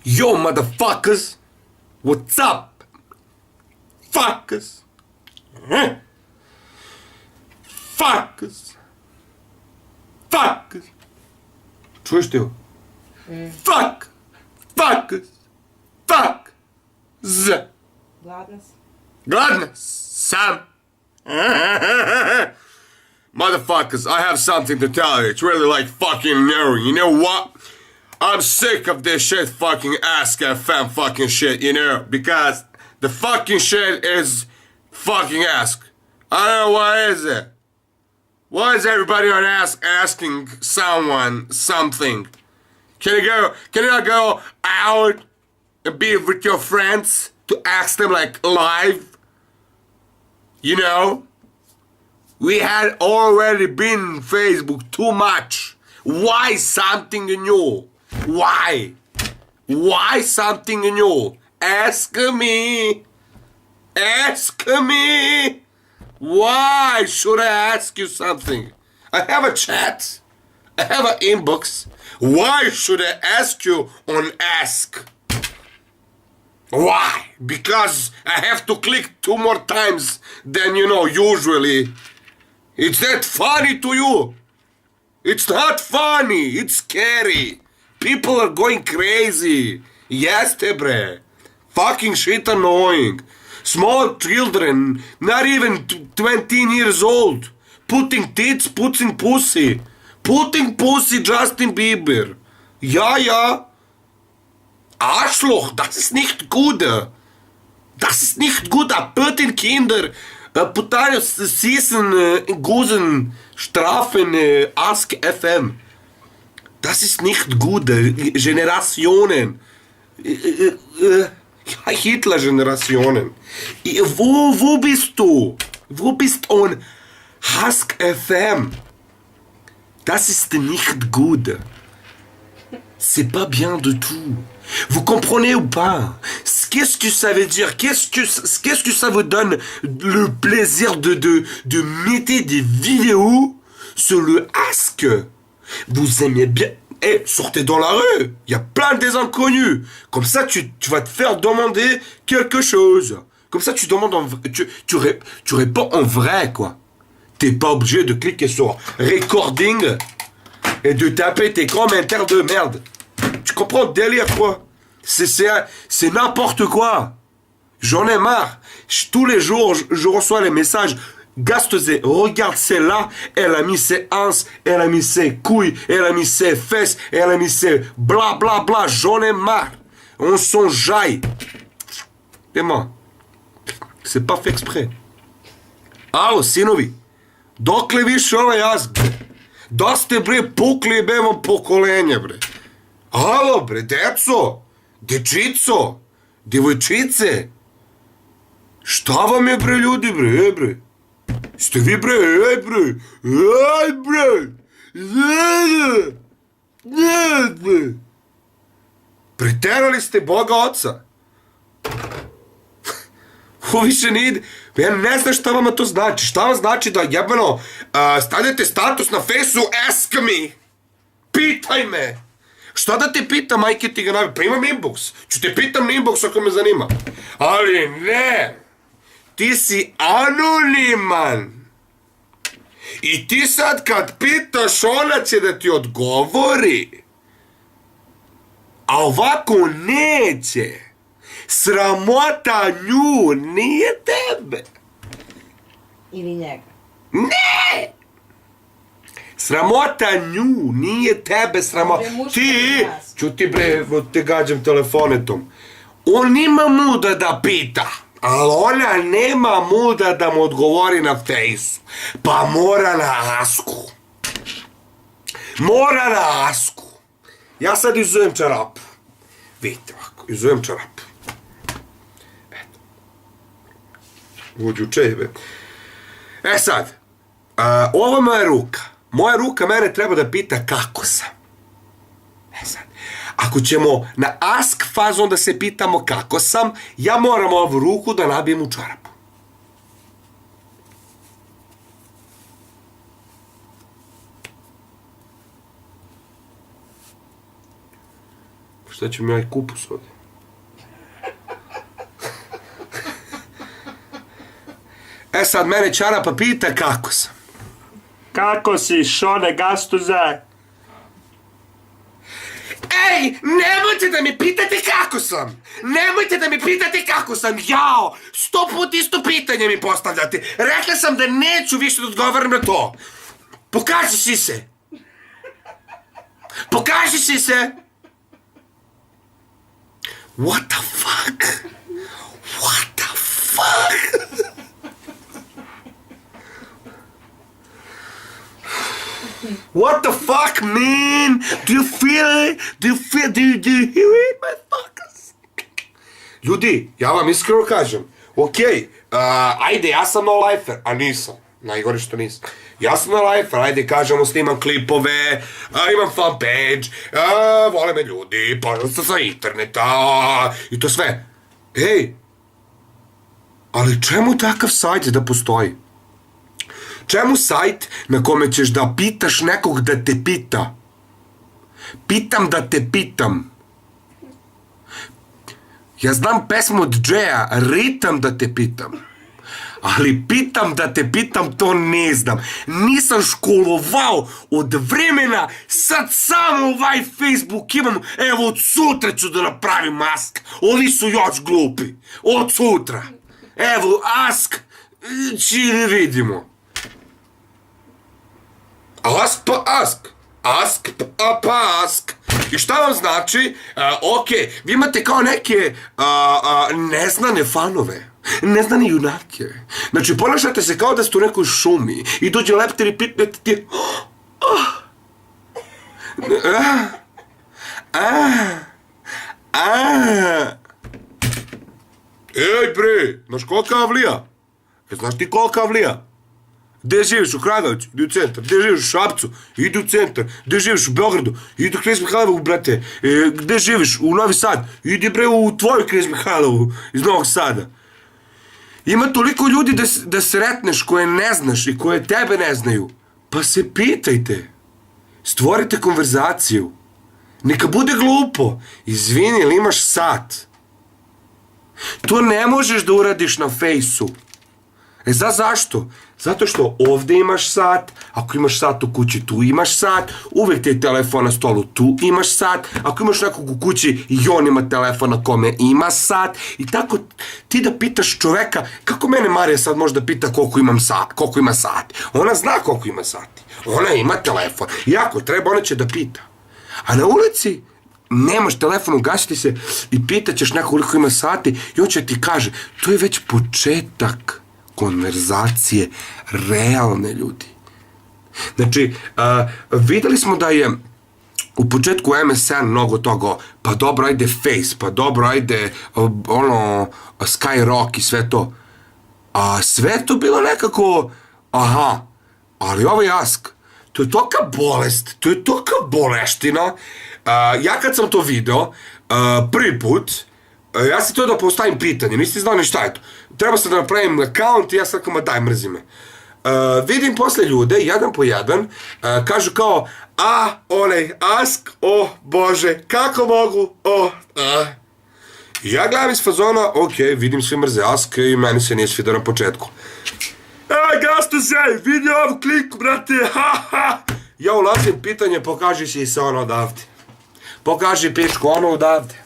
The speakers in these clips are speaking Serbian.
Yo, motherfuckers! What's up? Fuckers! Huh? Fuckers! Fuckers! Čuješ ti ovo? Fuck! Fuckers! Fuck! Z! Gladna si. Gladna sam! Motherfuckers, I have something to tell you. It's really like fucking annoying. You know what? I'm sick of this shit fucking Ask FM fucking shit, you know? Because the fucking shit is fucking Ask. I don't know why is it. Why is everybody on Ask asking someone something? Can you not go out and be with your friends to ask them like live? You know? We had already been on Facebook too much. Why something new? Why? Why something new? Ask me. Ask me. Why should I ask you something? I have a chat. I have an inbox. Why should I ask you on Ask? Why? Because I have to click 2 more times than usually. It's that funny to you? It's not funny. It's scary. People are going crazy. Yes, bre. Fucking shit annoying. Small children, not even 20 years old, putting tits, putting pussy. Putting pussy Justin Bieber. Ja. Arschloch, das ist nicht gut. Das ist nicht gut. Putting Kinder, putare Season, Gusen, Strafen, Ask FM. Das ist nicht gut. Generationen. Hitler-Generationen. Wo bist du? Wo bist du on Ask FM? Das ist nicht gut. C'est pas bien du tout. Vous comprenez ou pas? Qu'est-ce que ça veut dire? Qu'est-ce que ça vous donne le plaisir de mettre des vidéos sur le Ask? Vous aimez bien... sortez dans la rue. Il y a plein des inconnus. Comme ça, tu vas te faire demander quelque chose. Comme ça, tu demandes tu réponds en vrai, quoi. T'es pas obligé de cliquer sur recording et de taper tes commentaires de merde. Tu comprends le délire, quoi? C'est n'importe quoi. J'en ai marre. Tous les jours, je reçois les messages. Gastezé, regarde celle-là, elle a mis ses hanches, elle a mis ses couilles, elle a mis ses fesses, elle a mis ses bla bla bla. J'en ai marre. On s'en jaille. Et moi, c'est pas fait exprès. Alo, sinovi, dokle više ovaj Ask, bre? Da ste, bre, pukli bevom pokolenje, bre? Alo, bre, deco, dečico, devojčice, šta vam je, bre, ljudi, bre, bre? Ste vi, bre, bre, bre, preterali ste Boga Oca. Ovo više ne ide. Ja ne znam šta vama to znači. Šta vam znači da jebeno stavljate status na fejsu Ask me. Pitaj me. Šta da te pitam, majke ti ga navi? Pa imam inbox. Ću te pitam na inbox ako me zanima. Ali ne. Ti si anoniman. I ti sad kad pitaš, ona će da ti odgovori. A ovako neće. Sramota nju, nije tebe. Ili njega. Ne! Sramota nju, nije tebe sramota. Ti, čuti bre, te gađam telefonetom. On ima muda da pita, ali ona nema muda da mu odgovori na fejsu. Pa mora na Asku. Mora na Asku. Ja sad izujem čarapu. Vidite ovako, izujem čarapu. Eto. Uđu čebe. E sad, ovo je moja ruka. Moja ruka mene treba da pita kako sam. E sad, ako ćemo na Ask fazon da se pitamo kako sam, ja moram ovu ruku da nabijem u čarapu. Šta će mi ovaj kupus ovdje? E sad mene Čarapa pita kako sam. Kako si, Šone Gastuze? Ej, nemojte da mi pitate kako sam! Nemojte da mi pitate kako sam! Jao! 100 put isto pitanje mi postavljate! Rekla sam da neću više da odgovaram na to! Pokaži si se! Pokaži si se! What the fuck? What the fuck? What the fuck, man? Do you feel it? Do you hear it, motherfuckers? Ljudi, ja vam iskreno kažem, okej, ajde, ja sam no-lifer, a nisam. Najgore što nisam. Ja sam no-lifer, ajde, kažemo, snimam klipove, imam fan page, vole me ljudi, poznam sam sa interneta, i to sve. Ej, ali čemu takav sajt da postoji? Čemu sajt na kome ćeš da pitaš nekog da te pita? Pitam da te pitam. Ja znam pesmu od Džeja, ritam da te pitam. Ali pitam da te pitam, to ne znam. Nisam školovao od vremena, sad samo ovaj Facebook imam, evo od sutra ću da napravim mask. Ovi su još glupi. Od sutra. Evo, ask, će vidimo. Ask pa ask. Ask pa ask. I šta vam znači? Okej, vi imate kao neke neznane fanove. Neznane junake. Znači, ponašate se kao da ste u nekoj šumi i dođe leptir i pitnete ti... Ej bre, znaš kolika avlija? Znaš ti kolika avlija? Gde živiš u Kragovicu? Idi u centar. Gde živiš u Šapcu? Idi u centar. Gde živiš u Beogradu? Idi u Knez Mihajlovu, brate. Gde živiš? U Novi Sad? Idi bre u tvoju Knez Mihajlovu iz Novog Sada. Ima toliko ljudi da sretneš koje ne znaš i koje tebe ne znaju. Pa se pitajte. Stvorite konverzaciju. Neka bude glupo. Izvini, ili imaš sat? To ne možeš da uradiš na fejsu. Zašto? Zato što ovdje imaš sat, ako imaš sat u kući, tu imaš sat, uvijek ti je telefon na stolu, tu imaš sat, ako imaš nekog u kući i on ima telefon na kome ima sat, i tako ti da pitaš čoveka, kako mene Marija sad može da pita koliko ima sati? Ona zna koliko ima sati, ona ima telefon, i ako treba ona će da pita. A na ulici nemaš telefon, ugasiti se i pitaćeš koliko ima sati i on će ti kaže, to je već početak konverzacije realne, ljudi. Znači, videli smo da je u početku MSN mnogo toga, pa dobro, ajde Face, pa dobro, ajde Skyrock i sve to. A sve to bilo nekako, ali ovaj Ask, to je toka bolest, to je toka boleština. Ja kad sam to video, prvi put, ja sam to da postavim pitanje, niste znali šta je to. Treba sam da napravim account i ja sam kao, daj, mrzi me. Vidim posle ljude, jedan po jedan, kažu kao, ask, bože, kako mogu, I ja gledam iz fazona, vidim svi mrze ask i meni se nije svidio na početku. Gastuze, vidi ovu kliku, brate, Ja ulazim, pitanje, pokaži si se ono odavde. Pokaži pičku ono odavde.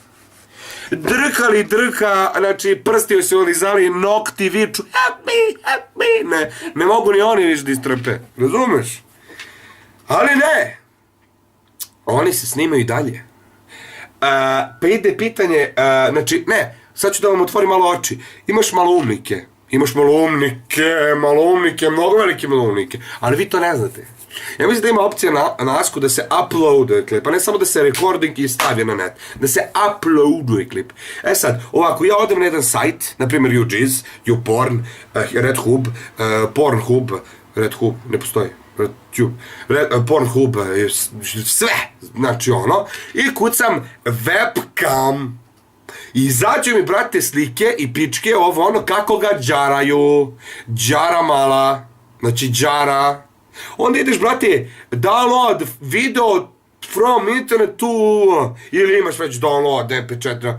Drka, znači prsti joj se ulizali, nokti viču, help me, ne mogu ni oni više da istrpe, razumeš? Ali ne, oni se snimaju i dalje. Pa ide pitanje, znači, sad ću da vam otvorim malo oči, imaš maloumnike, mnogo velike maloumnike, ali vi to ne znate. Ja mislim da ima opcija na Asku da se uploaduje klip, a ne samo da se recording i stavlja na net, da se uploaduje klip. Sad, ovako, ja odem na jedan sajt, na primjer YouJizz, YouPorn, RedHub, Pornhub, RedHub, ne postoji, Pornhub, sve, znači i kucam webcam. I izađu mi, brate, slike i pičke, kako ga džaraju, džara mala, znači džara. Onda ideš, brate, download video From internetu ili imaš već download MP4